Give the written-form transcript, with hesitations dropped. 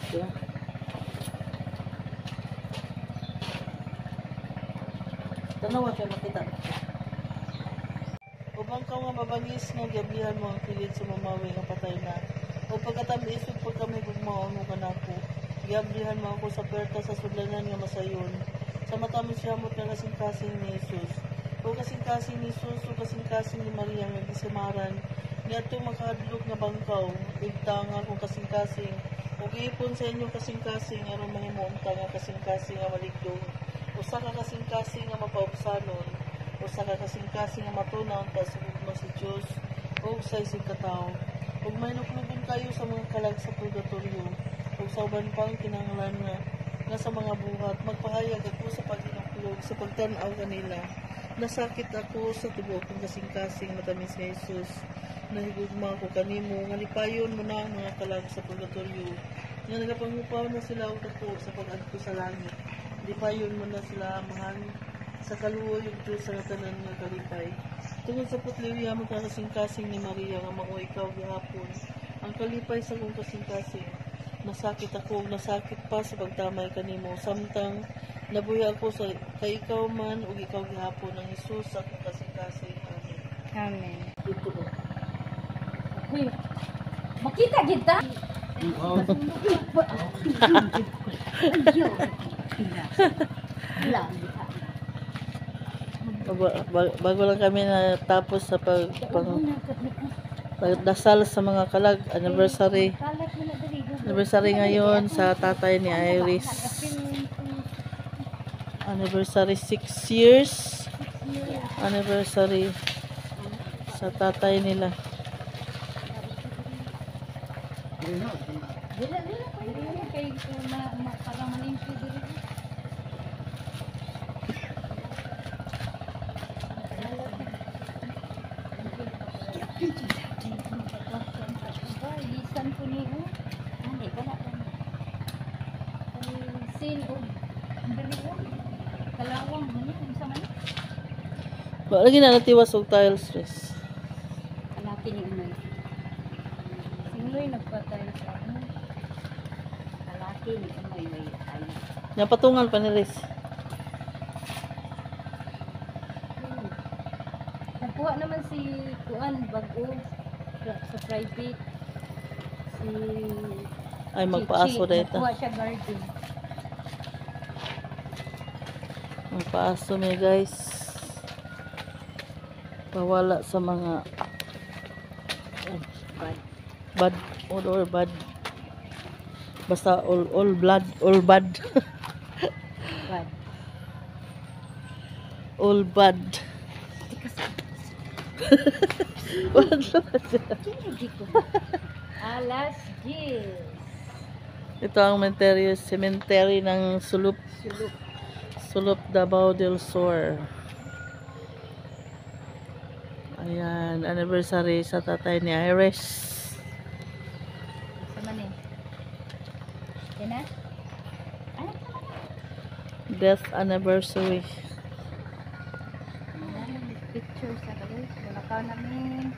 Yeah. Tanawa siya makita. Ubang ka nga mabangis nga gabihan mo ang kilit sa mamawi nga patay na. O pagkatami isip pag kami gugmao mo kanako. Gabihan mo ako sa perta sa sudlanan nga masayon. Sa matamis siyamot nga kasing-kasing ni Jesus. O kasing-kasing ni Jesus o kasing-kasing ni Maria nga gisimaran. Niadto makadlok nga bangkaw. Igtanga kung kasing-kasing. O giipon sa inyo kasing-kasing aron mahimumta nga kasing-kasing nga maligdong. Usa ka kasing-kasing nga mapaubsanon. Usa ka kasing-kasing nga matunaw ta sa gugma si Dios o sa isig katawo. Ug may nuklugon kayo sa mga kalag sa purgatorio ug sa uban pang kinahanglan nga sa mga buhat magpahayag ako sa paghinuklog sa pagtan-aw kanila. Nasakit ako sa tibuok kong kasing-kasing matamis nga Jesus. Nahigugma ko kanimo nga lipayon mo na ang mga kalag sa purgatorio. Nga nagapangupaw na sila og dako sa pag-adto sa langit. Lipayon mo na sila amahan sa kaluoy ug Dios sa tanan nga kalipay. Tungod sa putliya mo ka kasing-kasing ni Maria nga mao ikaw gihapon. Ang kalipay sa kong kasing-kasing. Nasakit ako ug nasakit pa sa pagtamay kanimo samtang nabuhi ako sa kay ikaw man ug ikaw gihapon ang Hesus sa akong kasing-kasing. Amen. Amen. Dito ko. Uy, makita kita. Bago lang kami natapos sa pagdasal sa mga kalag anniversary ngayon sa tatay ni Iris. Anniversary 6 years anniversary sa tatay nila. Lisan po niyo. Ani ba na? Sin o daliwa. Kalawang mo ni unsa man? Wa lagi na natiwas og tiles stress. Alaki ni Unoy. Sinoy nagpatay sa ano? Alaki ni Unoy way tayo. Napatungan pa ni Riz. Nakuha naman si Kuan Bago sa private. Si Ay magpaaso Chichi, dayta. nakuha siya garden. Magpaaso ni guys. Pawala sa mga Bad. bad or bad. Basta all blood, all bad. Bad. All bad. Hindi ko. Alas 10. Ito ang cemetery ng Sulop. Sulok. Sulop Davao del Sur. Ayan, anniversary sa tatay ni Iris. Sa manin. Yan na? Ano? Death anniversary. Picture sa kalis. Wala ka namin.